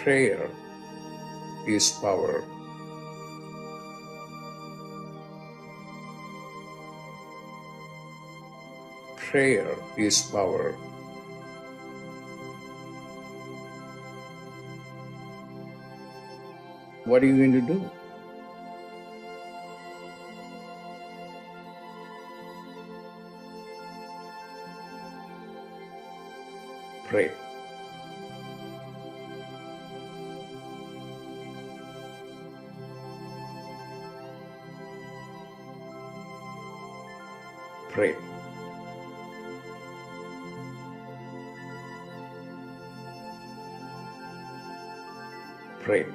Prayer is power. Prayer is power. What are you going to do? Pray. Pray. Pray.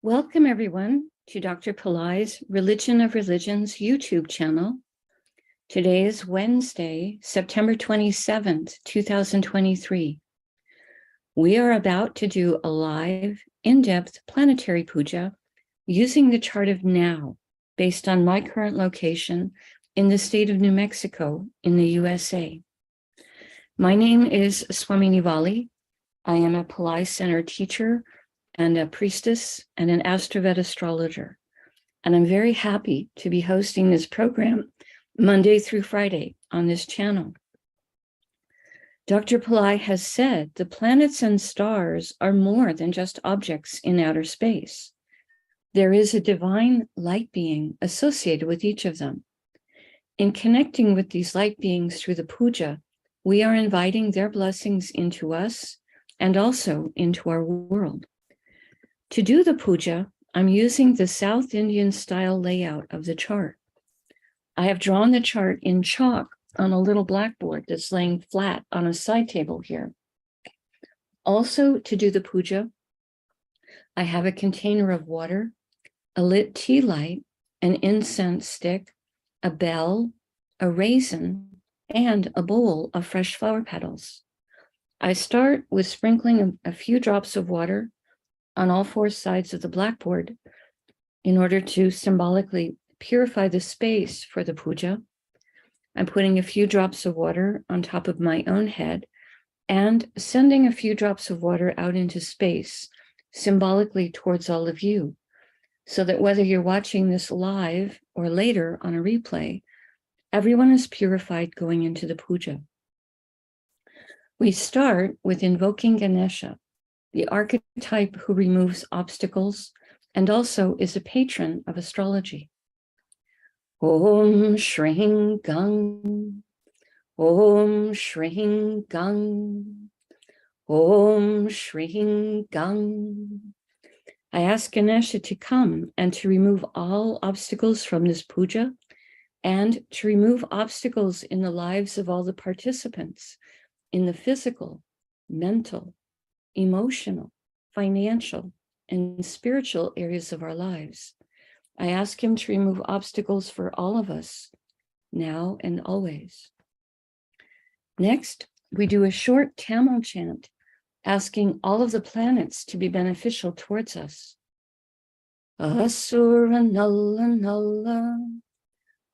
Welcome, everyone, to Dr. Pillai's Religion of Religions YouTube channel. Today is Wednesday, September 27th, 2023. We are about to do a live, in-depth planetary puja using the chart of now, based on my current location in the state of New Mexico in the USA. My name is Swamini Valli. I am a Pillai Center teacher and a priestess and an AstroVed astrologer. And I'm very happy to be hosting this program Monday through Friday on this channel. Dr. Pillai has said the planets and stars are more than just objects in outer space. There is a divine light being associated with each of them. In connecting with these light beings through the puja, we are inviting their blessings into us and also into our world. To do the puja, I'm using the South Indian style layout of the chart. I have drawn the chart in chalk on a little blackboard that's laying flat on a side table here. Also, to do the puja, I have a container of water, a lit tea light, an incense stick, a bell, a raisin, and a bowl of fresh flower petals. I start with sprinkling a few drops of water on all four sides of the blackboard in order to symbolically purify the space for the puja. I'm putting a few drops of water on top of my own head and sending a few drops of water out into space, symbolically towards all of you, so that whether you're watching this live or later on a replay, everyone is purified going into the puja. We start with invoking Ganesha, the archetype who removes obstacles and also is a patron of astrology. Om Shring Gang, Om Shring Gang, Om Shring Gang. I ask Ganesha to come and to remove all obstacles from this puja and to remove obstacles in the lives of all the participants in the physical, mental, emotional, financial, and spiritual areas of our lives. I ask him to remove obstacles for all of us, now and always. Next, we do a short Tamil chant, asking all of the planets to be beneficial towards us. Asura Nalla Nalla,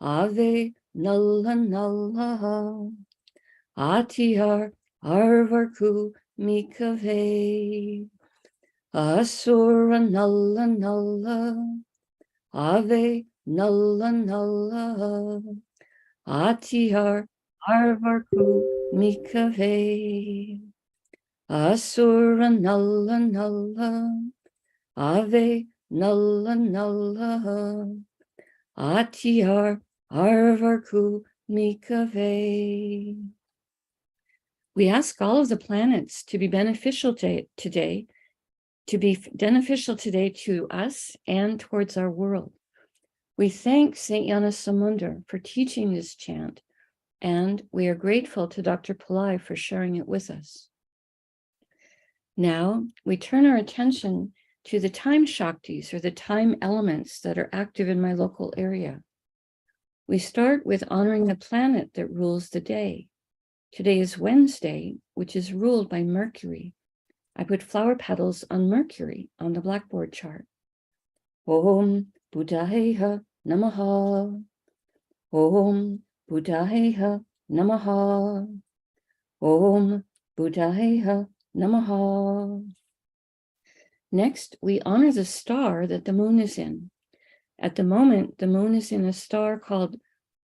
Ave Nalla Nalla, Atiyar Arvarku Mikave, Asura Nalla Nalla, Ave Nalla Nalla, Atiyar Arvarku Mikave, Asura Nalla Nalla, Ave Nalla Nalla, Atiyar Arvarku Mikave. We ask all of the planets to be beneficial today, to us and towards our world. We thank Saint Gnanasamundar for teaching this chant, and we are grateful to Dr. Pillai for sharing it with us. Now, we turn our attention to the time Shaktis, or the time elements that are active in my local area. We start with honoring the planet that rules the day. Today is Wednesday, which is ruled by Mercury. I put flower petals on Mercury on the blackboard chart. Om Buddhayeha Namaha. Om Buddhayeha Namaha. Om Buddhayeha Namaha. Next, we honor the star that the moon is in. At the moment, the moon is in a star called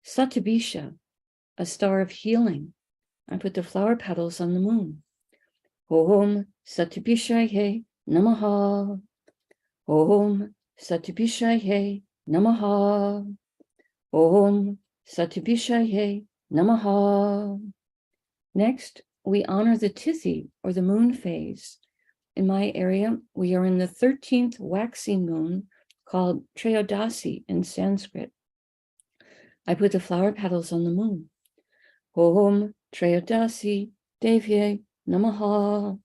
Satyabhisha, a star of healing. I put the flower petals on the moon. Om Satyabhishaye Namaha. Om Satyabhishaye Namaha. Om Satyabhishaye Namaha. Next, we honor the Tithi, or the moon phase. In my area, we are in the 13th waxing moon, called Trayodasi in Sanskrit. I put the flower petals on the moon. Om Trayodasi Devye Namaha.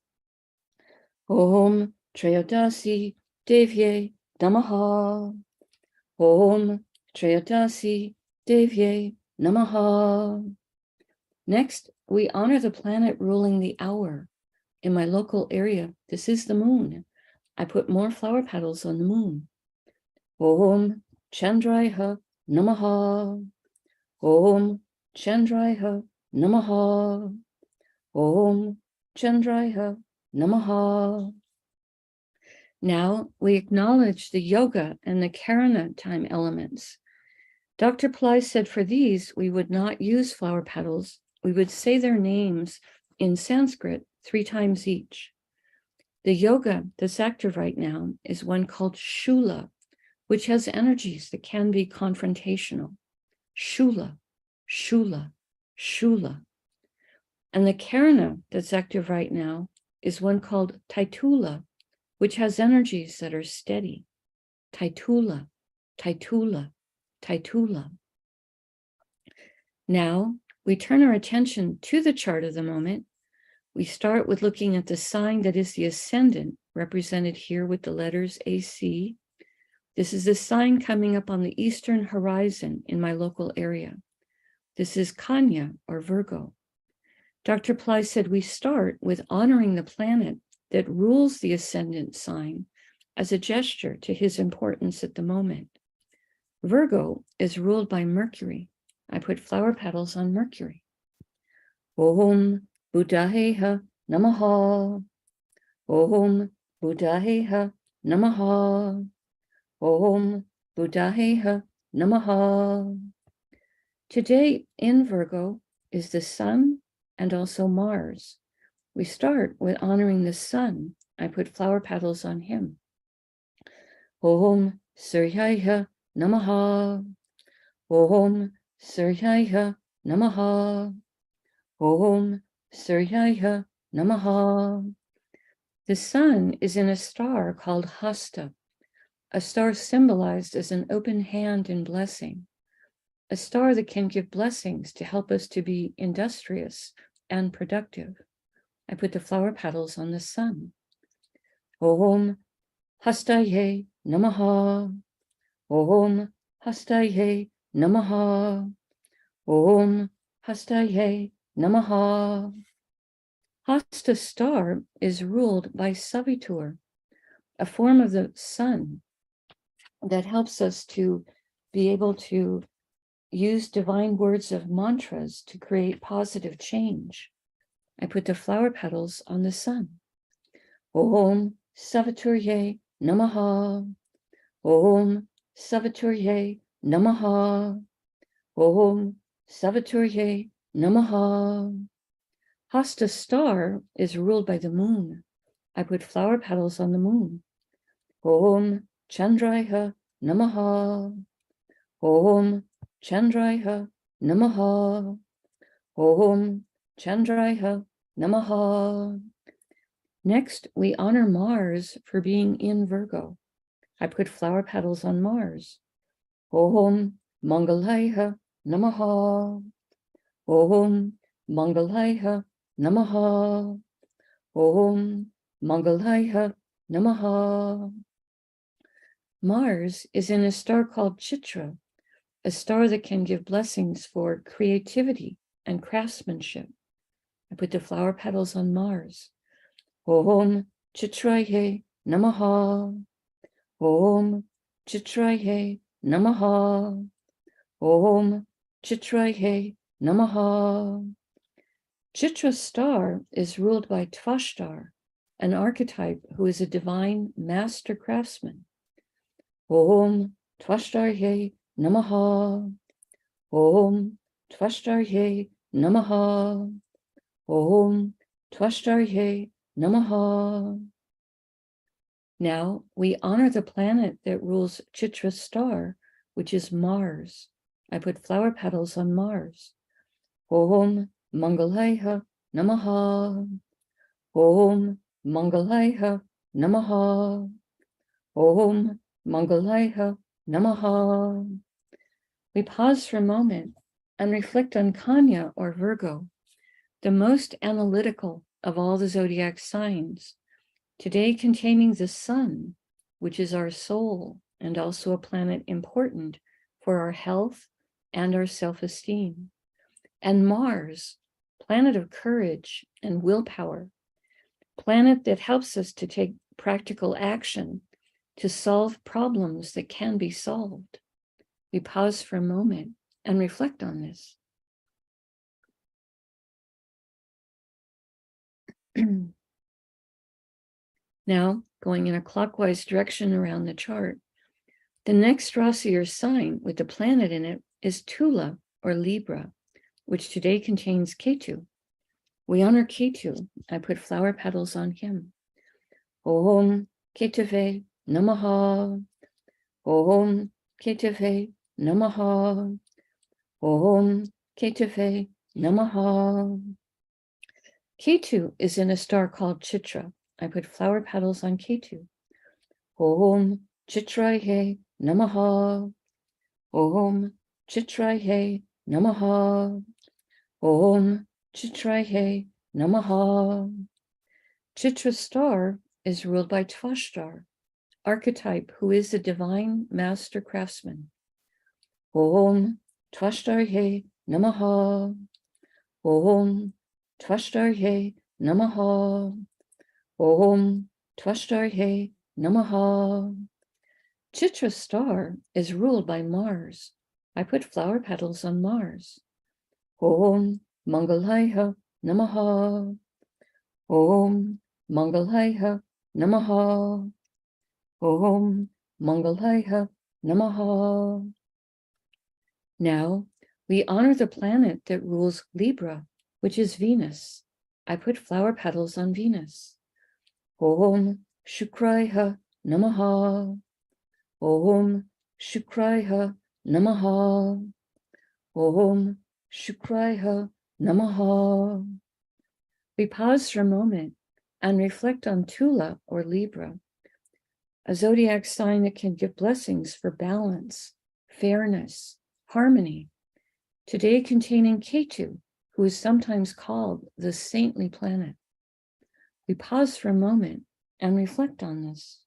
Om Trayodasi Devye Namaha. Om Trayodasi Devye Namaha. Next, we honor the planet ruling the hour. In my local area, this is the moon. I put more flower petals on the moon. Om Chandraya Namaha. Om Chandraya Namaha. Om Chandraya Namaha. Now we acknowledge the yoga and the karana time elements. Dr. Pillai said for these, we would not use flower petals. We would say their names in Sanskrit 3 times each. The yoga that's active right now is one called Shula, which has energies that can be confrontational. Shula, Shula, Shula. And the karana that's active right now is one called Taitula, which has energies that are steady. Taitula, Taitula, Taitula. Now we turn our attention to the chart of the moment. We start with looking at the sign that is the ascendant, represented here with the letters AC. This is the sign coming up on the eastern horizon in my local area. This is Kanya, or Virgo. Dr. Pillai said we start with honoring the planet that rules the ascendant sign as a gesture to his importance at the moment. Virgo is ruled by Mercury. I put flower petals on Mercury. Om Buddhayeha Namaha. Om Buddhayeha Namaha. Om Buddhayeha Namaha. Today in Virgo is the sun and also Mars. We start with honoring the sun. I put flower petals on him. Om Suryaya Namaha. Om Suryaya Namaha. Om Suryaya Namaha. The sun is in a star called Hasta, a star symbolized as an open hand in blessing, a star that can give blessings to help us to be industrious and productive. I put the flower petals on the sun. Om Hastaye Namaha. Om Hastaye Namaha. Om Hastaye Namaha. Hasta star is ruled by Savitur, a form of the sun that helps us to be able to use divine words of mantras to create positive change. I put the flower petals on the sun. Om Saviturye Namaha. Om Saviturye Namaha. Om Saviturye Namaha. Hasta star is ruled by the moon. I put flower petals on the moon. Om Chandraya Namaha. Om Chandraya Namaha. Om Chandraya Namaha. Next, we honor Mars for being in Virgo. I put flower petals on Mars. Om Mangalaya Namaha. Om Mangalaya Namaha. Om Mangalaya Namaha. Mars is in a star called Chitra, a star that can give blessings for creativity and craftsmanship. I put the flower petals on Mars. Om Chitraye Namaha. Om Chitraye Namaha. Om Chitraye Namaha. Chitra star is ruled by Tvashtar, an archetype who is a divine master craftsman. Om Tvashtarye Namaha. Om Tvashtarye Namaha. Om Tvashtarye Namaha. Now we honor the planet that rules Chitra star, which is Mars. I put flower petals on Mars. Om Mangalaya Namaha. Om Mangalaya Namaha. Om Mangalaya Namaha. We pause for a moment and reflect on Kanya or Virgo, the most analytical of all the zodiac signs, today containing the sun, which is our soul and also a planet important for our health and our self-esteem, and Mars, planet of courage and willpower, planet that helps us to take practical action to solve problems that can be solved. We pause for a moment and reflect on this. Now, going in a clockwise direction around the chart, the next Rasi or sign with the planet in it is Tula or Libra, which today contains Ketu. We honor Ketu. I put flower petals on him. Om Ketave Namaha. Om Ketave Namaha. Om Ketave Namaha. Ketu is in a star called Chitra. I put flower petals on Ketu. Om Chitraye Namaha. Om Chitraye Namaha. Om Chitraye Namaha. Chitra star is ruled by Tvashtar, archetype who is the divine master craftsman. Om Tvashtarye Namaha. Om Tvashtarye Namaha. Om Tvashtarye Namaha. Chitra star is ruled by Mars. I put flower petals on Mars. Om Mangalaya Namaha. Om Mangalaya Namaha. Om Mangalaya Namaha. Now we honor the planet that rules Libra, which is Venus. I put flower petals on Venus. Om Shukraya Namaha. Om Shukraya Namaha. Om Shukraya Namaha. We pause for a moment and reflect on Tula or Libra, a zodiac sign that can give blessings for balance, fairness, harmony, today containing Ketu, who is sometimes called the saintly planet. We pause for a moment and reflect on this.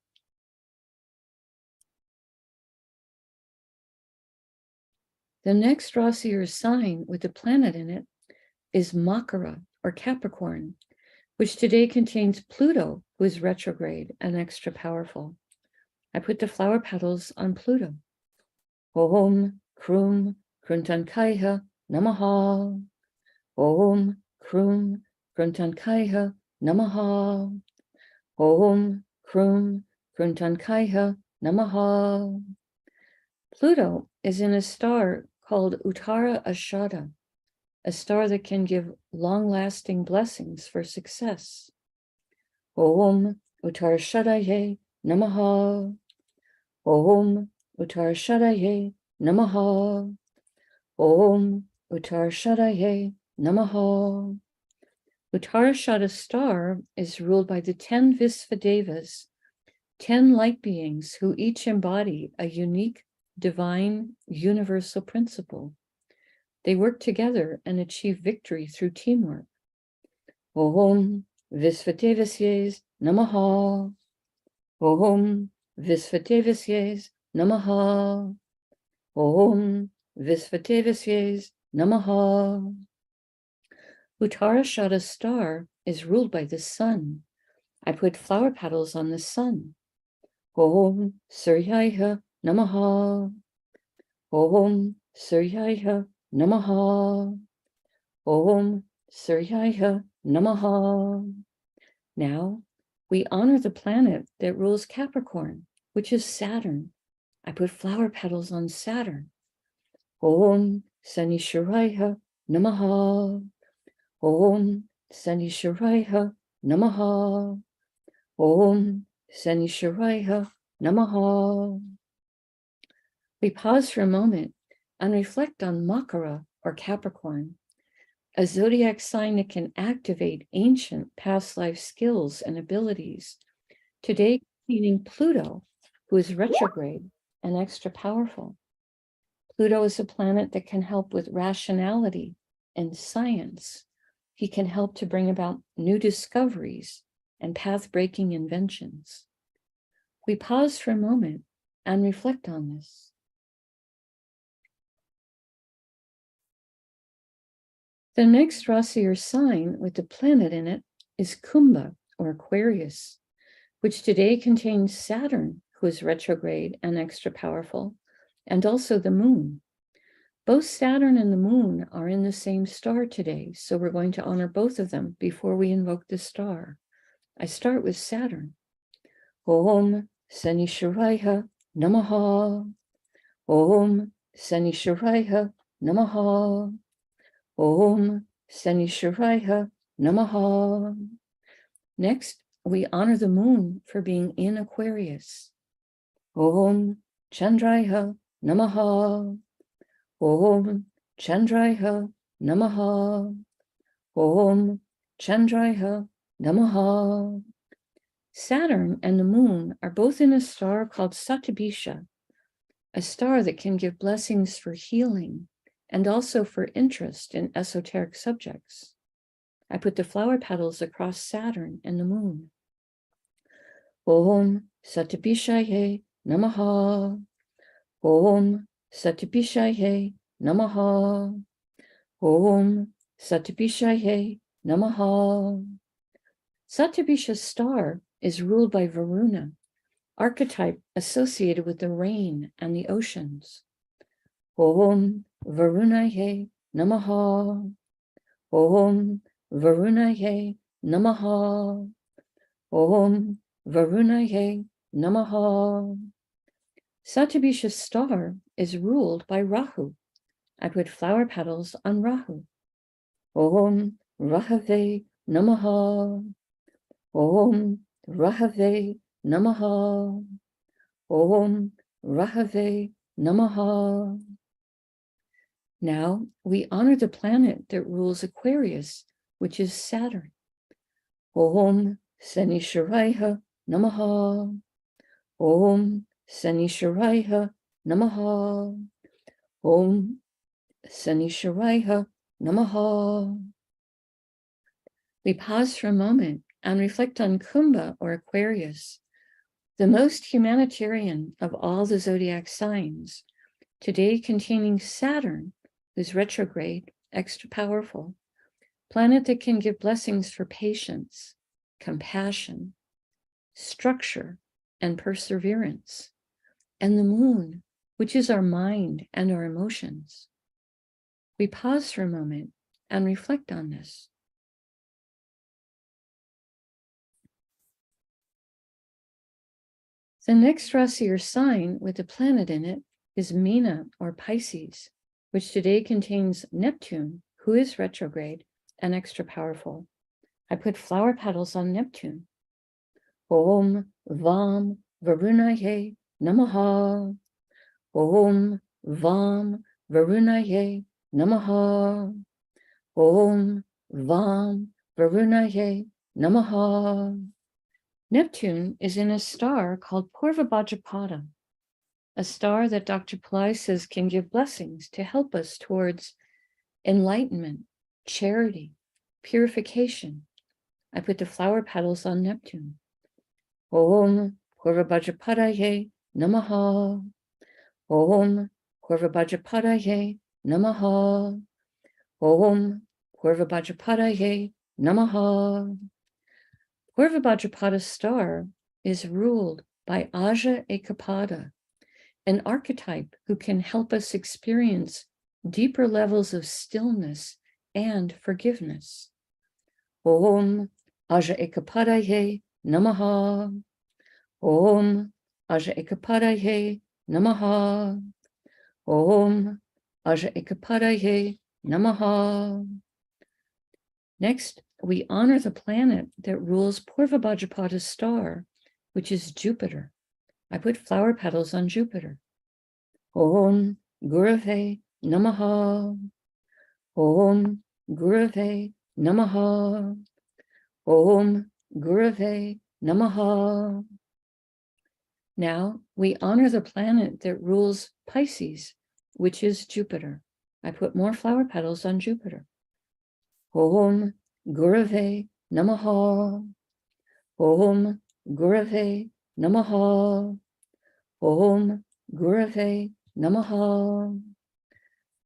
The next Rasi or sign with the planet in it is Makara or Capricorn, which today contains Pluto, who is retrograde and extra powerful. I put the flower petals on Pluto. Om Krum Kruntankaya Namaha. Om Krum Kruntankaya Namaha. Om Krum Kruntankaya Namaha. Pluto is in a star called Uttara Ashada, a star that can give long-lasting blessings for success. Om Uttara Shadaye Namaha. Om Uttara Shadaye Namaha. Om Uttara Shadaye Namaha. Uttarashada star is ruled by the 10 Visvadevas, 10 light beings who each embody a unique, divine, universal principle. They work together and achieve victory through teamwork. Om Visvadevasye Namaha. Om Visvadevasye Namaha. Om Visvadevasye Namaha. Uttarashada star is ruled by the sun. I put flower petals on the sun. Om Suryaya Namaha. Om Suryaya Namaha. Om Suryaya Namaha. Now we honor the planet that rules Capricorn, which is Saturn. I put flower petals on Saturn. Om Sanishwaraya Namaha. Om Sanishwaraya Namaha. Om Sanishwaraya Namaha. We pause for a moment and reflect on Makara or Capricorn, a zodiac sign that can activate ancient past life skills and abilities. Today, meaning Pluto, who is retrograde and extra powerful. Pluto is a planet that can help with rationality and science. He can help to bring about new discoveries and path-breaking inventions. We pause for a moment and reflect on this. The next Rasi or sign with the planet in it is Kumbha or Aquarius, which today contains Saturn, who is retrograde and extra powerful, and also the moon. Both Saturn and the moon are in the same star today, so we're going to honor both of them before we invoke the star. I start with Saturn. Om Sanishwaraya Namaha. Om Sanishwaraya Namaha. Om Sanishwaraya Namaha. Next, we honor the moon for being in Aquarius. Om Chandraya Namaha. Om Chandraya Namaha. Om Chandraya Namaha. Saturn and the moon are both in a star called Satabisha, a star that can give blessings for healing and also for interest in esoteric subjects. I put the flower petals across Saturn and the moon. Om Satabishaye Namaha. Om Satabishaye Namaha. Om Satabishaye Namaha. Satabisha's star is ruled by Varuna, archetype associated with the rain and the oceans. Om Varunaye Namaha. Om Varunaye Namaha. Om Varunaye Namaha. Satabisha's star is ruled by Rahu. I put flower petals on Rahu. Om Rahave Namaha. Om Rahave Namaha. Om Rahave Namaha. Now we honor the planet that rules Aquarius, which is Saturn. Om Sanishwaraya Namaha. Om Sanishwaraya Namaha. Om Sanishwaraya Namaha. We pause for a moment and reflect on Kumbha or Aquarius, the most humanitarian of all the zodiac signs, today containing Saturn, who's retrograde, extra powerful, planet that can give blessings for patience, compassion, structure, and perseverance, and the moon, which is our mind and our emotions. We pause for a moment and reflect on this. The next Rasi or sign with the planet in it is Meena or Pisces, which today contains Neptune, who is retrograde and extra powerful. I put flower petals on Neptune. Om Vam Varunaye Namaha. Om Vam Varunaye Namaha. Om Vam Varunaye Namaha. Neptune is in a star called Purva Bhadrapada, a star that Dr. Pillai says can give blessings to help us towards enlightenment, charity, purification. I put the flower petals on Neptune. Om Purva Bhadrapadaye Namaha. Om Purva Bhadrapadaye Namaha. Om Purvabhajapadaye Namaha. Purvabhajapada star is ruled by Aja Ekapada, an archetype who can help us experience deeper levels of stillness and forgiveness. Om Aja Ekapadaye Namaha. Om Aja Ekapadaye Namaha. Om Aja Ekapadaye Namaha. Next, we honor the planet that rules Purvabhajapada's star, which is Jupiter. I put flower petals on Jupiter. Om Gurave Namaha. Om Gurave Namaha. Om Gurave Namaha. Now we honor the planet that rules Pisces, which is Jupiter. I put more flower petals on Jupiter. Om Gurave Namaha. Om Gurave Namaha. Om Gurave Namaha.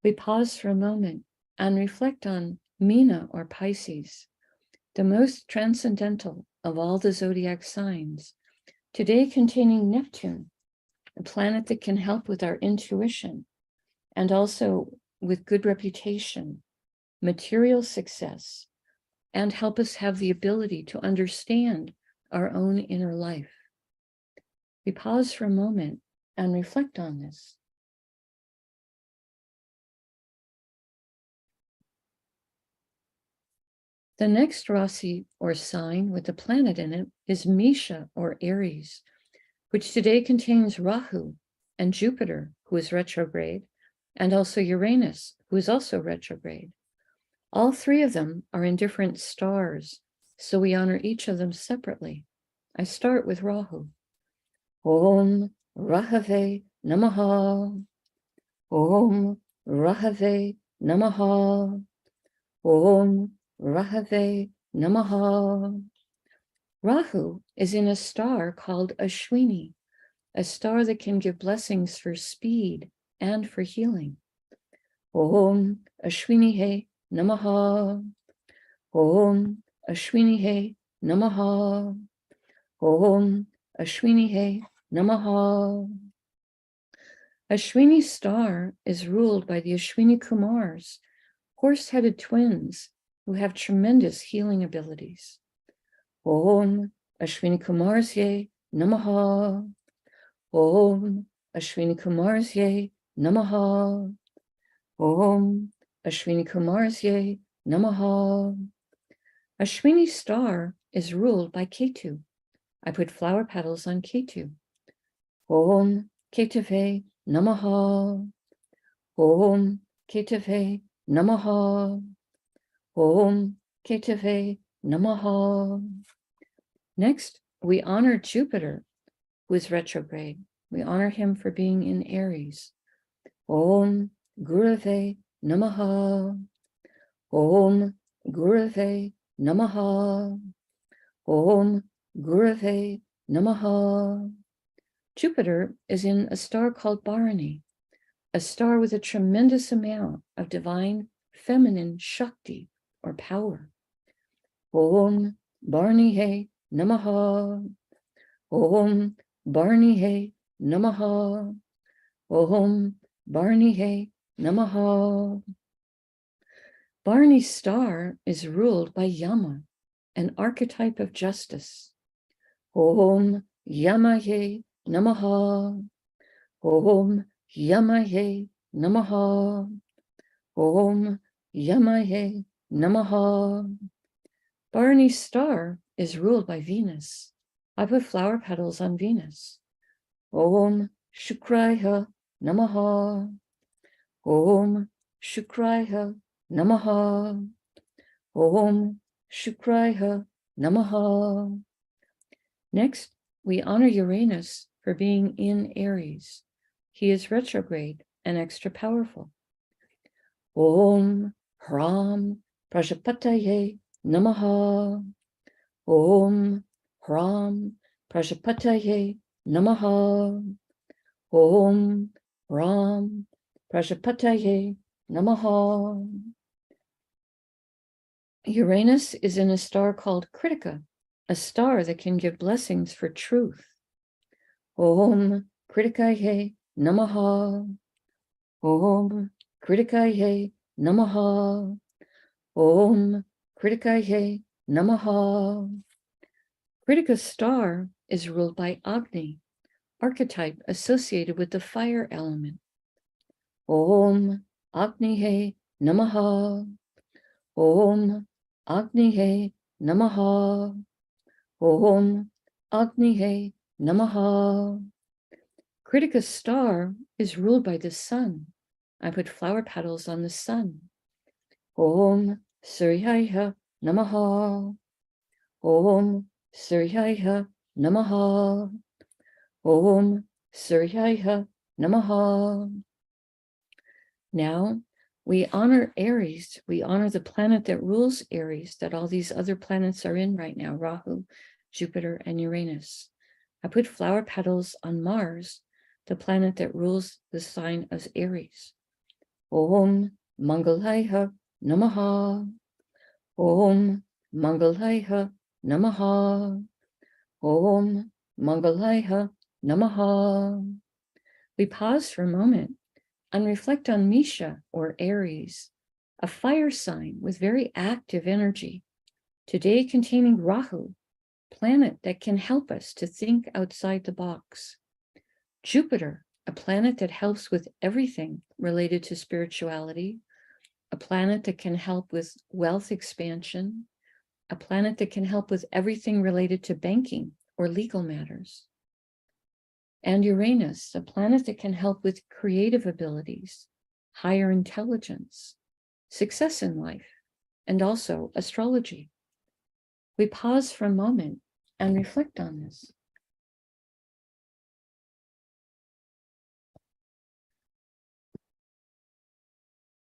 We pause for a moment and reflect on Meena or Pisces, the most transcendental of all the zodiac signs, today containing Neptune, a planet that can help with our intuition and also with good reputation, material success, and help us have the ability to understand our own inner life. We pause for a moment and reflect on this. The next Rasi or sign with the planet in it is Misha or Aries, which today contains Rahu and Jupiter, who is retrograde, and also Uranus, who is also retrograde. All three of them are in different stars, so we honor each of them separately. I start with Rahu. Om Rahave Namaha. Om Rahave Namaha. Om Rahave Namaha. Rahu is in a star called Ashwini, a star that can give blessings for speed and for healing. Om Ashwini Namaha. Om Ashwini Namaha. Om Ashwini Namaha. Ashwini star is ruled by the Ashwini Kumars, horse-headed twins who have tremendous healing abilities. Om Ashwini Kumarsye Namaha. Om Ashwini Kumarsye Namaha. Om Ashwini Kumarsye Namaha. Ashwini star is ruled by Ketu. I put flower petals on Ketu. Om Ketave Namaha. Om Ketave Namaha. Om Ketave Namaha. Next, we honor Jupiter, who is retrograde. We honor him for being in Aries. Om Gurave Namaha. Om Gurave Namaha. Om Gurave Namaha. Jupiter is in a star called Bharani, a star with a tremendous amount of divine feminine Shakti or power. Om Bharani Namaha. Om Bharani Namaha. Om Bharani Namaha. Bharani's star is ruled by Yama, an archetype of justice. Om Yamaye Namaha. Om Yamaye Namaha. Om Yamaye Namaha. Bharani's star is ruled by Venus. I put flower petals on Venus. Om Shukraya Namaha. Om Shukraya Namaha. Om Shukraya Namaha. Next, we honor Uranus for being in Aries. He is retrograde and extra powerful. Om Hram Prajapataye Namaha. Om Hram Prajapataye Namaha. Om Ram Prajapataye Namaha. Uranus is in a star called Kritika, a star that can give blessings for truth. Om Kritikaye Namaha. Om Kritikaye Namaha. Om Kritikaye Namaha. Kritika's star is ruled by Agni, archetype associated with the fire element. Om Agnihe Namaha. Om Agnihe Namaha. Om Agnihe Namaha. Kritika's star is ruled by the sun. I put flower petals on the sun. Om Suryaya Namaha. Om Suryaya Namaha. Om Suryaya Namaha. Now we honor Aries. We honor the planet that rules Aries, that all these other planets are in right now, Rahu, Jupiter, and Uranus. I put flower petals on Mars, the planet that rules the sign of Aries. Om Mangalaya Namaha. Om Mangalaya Namaha. Om Mangalaya Namaha. We pause for a moment and reflect on Misha, or Aries, a fire sign with very active energy, today containing Rahu, planet that can help us to think outside the box. Jupiter, a planet that helps with everything related to spirituality, a planet that can help with wealth expansion, a planet that can help with everything related to banking or legal matters. And Uranus, a planet that can help with creative abilities, higher intelligence, success in life, and also astrology. We pause for a moment and reflect on this.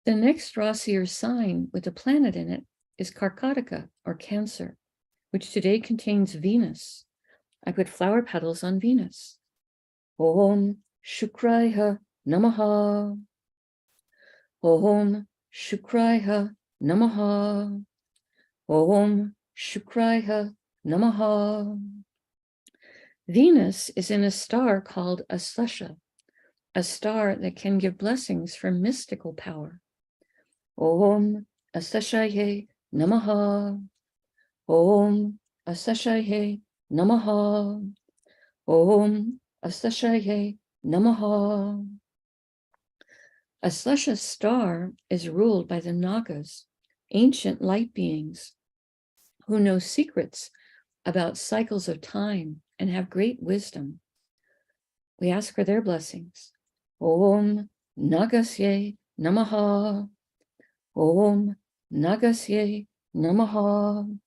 The next Rasi or sign with a planet in it is Karkataka, or Cancer, which today contains Venus. I put flower petals on Venus. Om Shukraya Namaha. Om Shukraya Namaha. Om Shukraya Namaha. Venus is in a star called Aslesha, a star that can give blessings for mystical power. Om Asleshaye Namaha. Om Asleshaye Namaha. Om Asleshaye Namaha. Aslesha's star is ruled by the Nagas, ancient light beings who know secrets about cycles of time and have great wisdom. We ask for their blessings. Om Nagasye Namaha. Om Nagasye Namaha.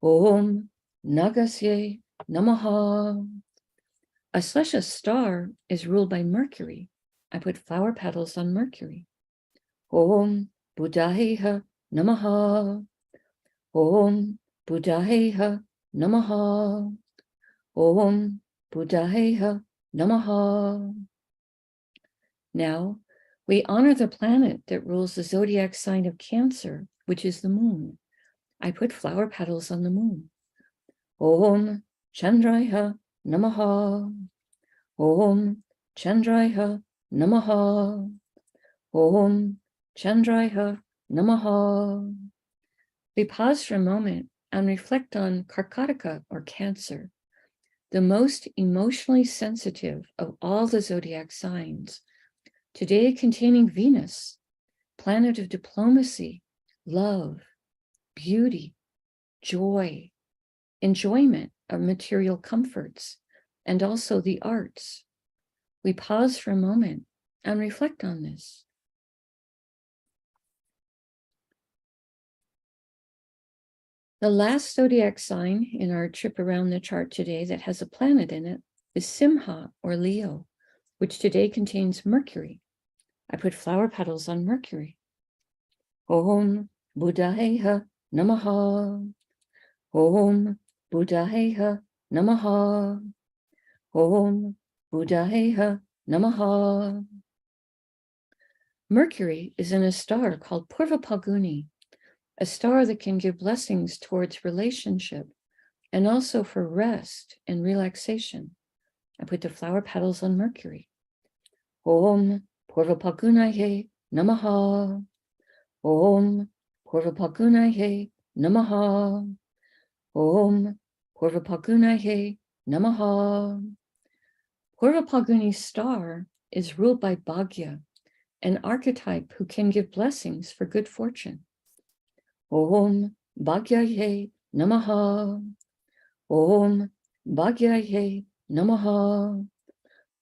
Om Nagasye Namaha. Aslesha's star is ruled by Mercury. I put flower petals on Mercury. Om Buddhayeha Namaha. Om Buddhayeha Namaha. Om Buddhayeha Namaha. Now, we honor the planet that rules the zodiac sign of Cancer, which is the moon. I put flower petals on the moon. Om Chandraya Namaha. Om Chandraya Namaha. Om Chandraya Namaha. We pause for a moment and reflect on Karkataka, or Cancer, the most emotionally sensitive of all the zodiac signs, today containing Venus, planet of diplomacy, love, beauty, joy, enjoyment of material comforts, and also the arts. We pause for a moment and reflect on this. The last zodiac sign in our trip around the chart today that has a planet in it is Simha, or Leo, which today contains Mercury. I put flower petals on Mercury. Om Buddhayeha Namaha. Om Buddhayeha Namaha. Om Buddhayeha Namaha. Mercury is in a star called Purva Phalguni, a star that can give blessings towards relationship and also for rest and relaxation. I put the flower petals on Mercury. Om Purvapagunaye Namaha. Om Purvapagunaye Namaha. Om Purvapagunaye Namaha. Purvapaguni star is ruled by Bhagya, an archetype who can give blessings for good fortune. Om Bhagyaye Namaha. Om Bhagyaye Namaha.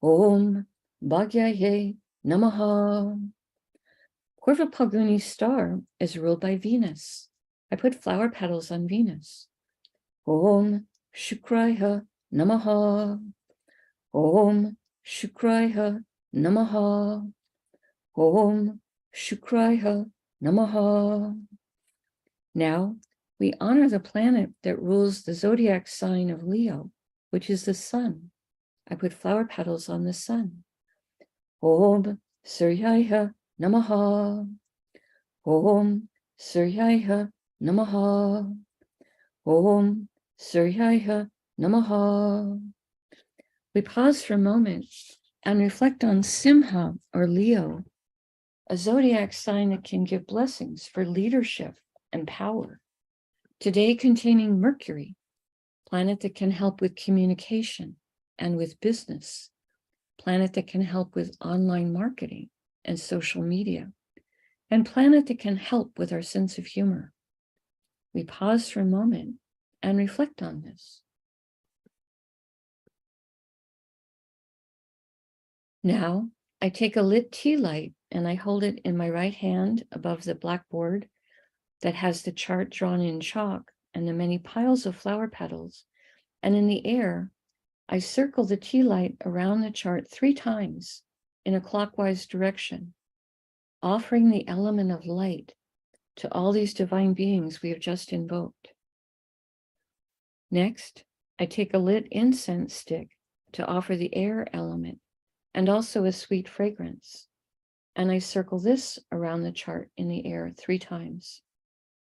Om Bhagyaye Namaha. Purvapaguni star is ruled by Venus. I put flower petals on Venus. Om Shukraya Namaha. Om Shukraya Namaha. Om Shukraya Namaha. Now we honor the planet that rules the zodiac sign of Leo, which is the sun. I put flower petals on the sun. Om Suryaya Namaha. Om Suryaya Namaha. Om Suryaya Namaha. We pause for a moment and reflect on Simha or Leo, a zodiac sign that can give blessings for leadership and power. Today containing Mercury, planet that can help with communication and with business, planet that can help with online marketing and social media, and planet that can help with our sense of humor. We pause for a moment and reflect on this. Now, I take a lit tea light and I hold it in my right hand above the blackboard that has the chart drawn in chalk and the many piles of flower petals. And in the air, I circle the tea light around the chart 3 times in a clockwise direction, offering the element of light to all these divine beings we have just invoked. Next, I take a lit incense stick to offer the air element and also a sweet fragrance. And I circle this around the chart in the air 3 times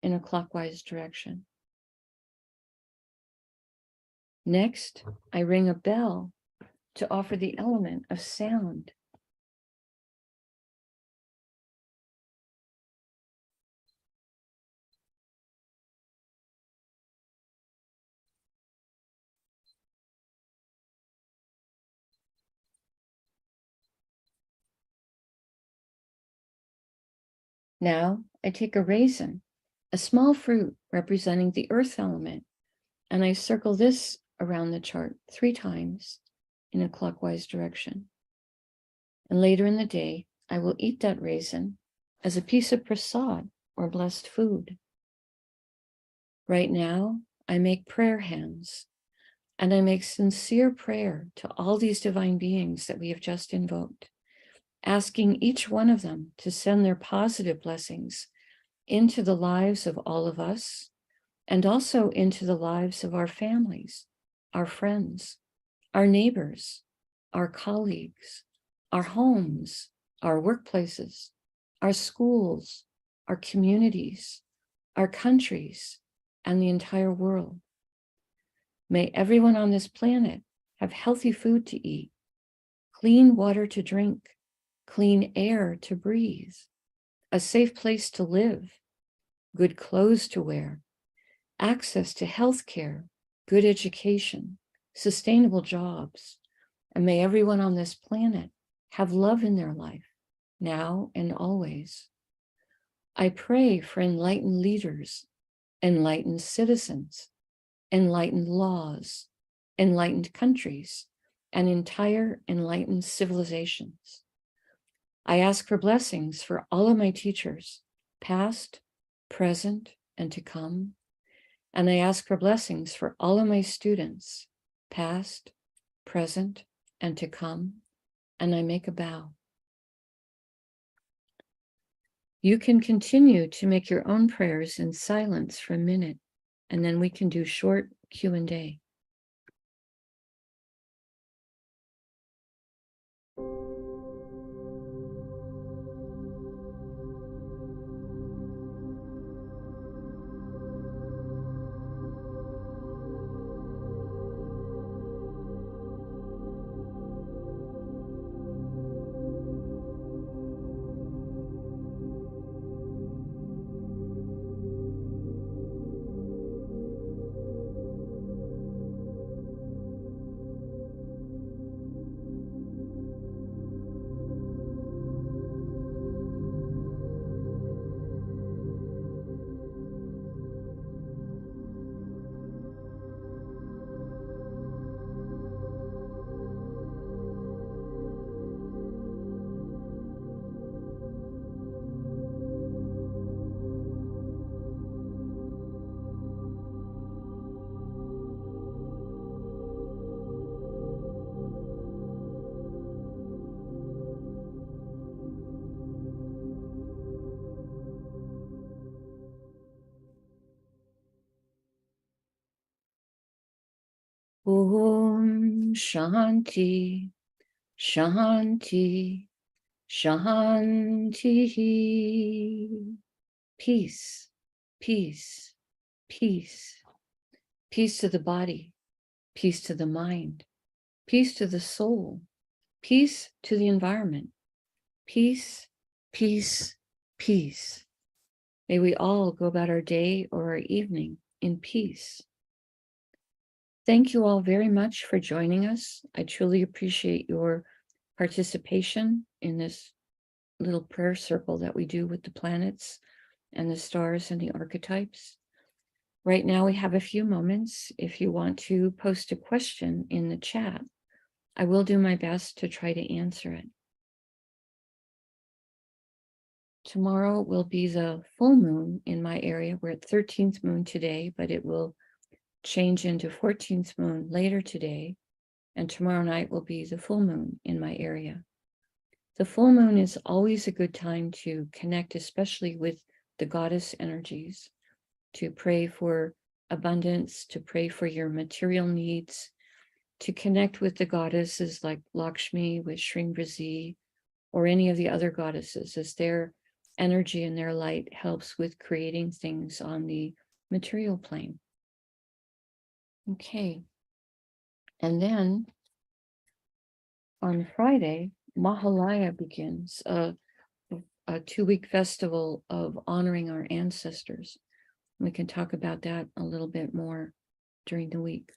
in a clockwise direction. Next, I ring a bell to offer the element of sound. Now I take a raisin, a small fruit representing the earth element, and I circle this around the chart 3 times in a clockwise direction. And later in the day, I will eat that raisin as a piece of prasad or blessed food. Right now, I make prayer hands, and I make sincere prayer to all these divine beings that we have just invoked, asking each one of them to send their positive blessings into the lives of all of us, and also into the lives of our families, our friends, our neighbors, our colleagues, our homes, our workplaces, our schools, our communities, our countries, and the entire world. May everyone on this planet have healthy food to eat, clean water to drink, clean air to breathe, a safe place to live, good clothes to wear, access to health care, good education, sustainable jobs, and may everyone on this planet have love in their life, now and always. I pray for enlightened leaders, enlightened citizens, enlightened laws, enlightened countries, and entire enlightened civilizations. I ask for blessings for all of my teachers, past, present, and to come. And I ask for blessings for all of my students, past, present, and to come. And I make a bow. You can continue to make your own prayers in silence for a minute, and then we can do short Q&A. Om Shanti, Shanti, Shanti. Peace, peace, peace. Peace to the body, peace to the mind, peace to the soul, peace to the environment. Peace, peace, peace. May we all go about our day or our evening in peace. Thank you all very much for joining us. I truly appreciate your participation in this little prayer circle that we do with the planets and the stars and the archetypes. Right now, we have a few moments. If you want to post a question in the chat, I will do my best to try to answer it. Tomorrow will be the full moon in my area. We're at 13th moon today, but it will change into 14th moon later today. And tomorrow night will be the full moon in my area. The full moon is always a good time to connect, especially with the goddess energies, to pray for abundance, to pray for your material needs, to connect with the goddesses like Lakshmi with Shrimbrasi, or any of the other goddesses, as their energy and their light helps with creating things on the material plane. Okay. And then on Friday, Mahalaya begins, a 2-week festival of honoring our ancestors. We can talk about that a little bit more during the week.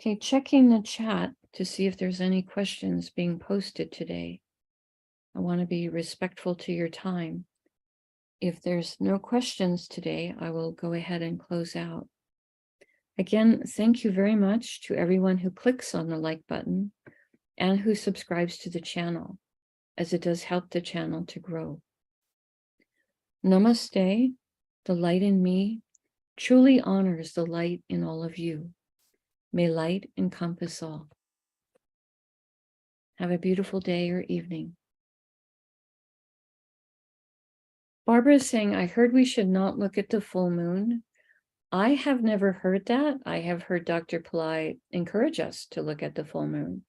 Okay, checking the chat to see if there's any questions being posted today. I want to be respectful to your time. If there's no questions today, I will go ahead and close out. Again, thank you very much to everyone who clicks on the like button and who subscribes to the channel, as it does help the channel to grow. Namaste. The light in me truly honors the light in all of you. May light encompass all. Have a beautiful day or evening. Barbara is saying, I heard we should not look at the full moon. I have never heard that. I have heard Dr. Pillai encourage us to look at the full moon.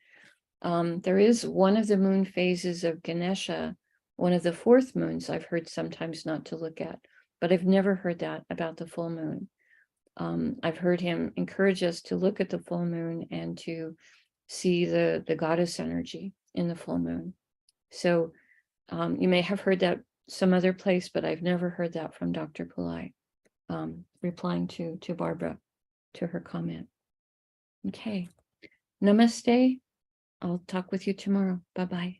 There is one of the moon phases of Ganesha, one of the 4th moons I've heard sometimes not to look at, but I've never heard that about the full moon. I've heard him encourage us to look at the full moon and to see the goddess energy in the full moon. So you may have heard that some other place, but I've never heard that from Dr. Pillai, replying to Barbara, to her comment. Okay. Namaste. I'll talk with you tomorrow. Bye-bye.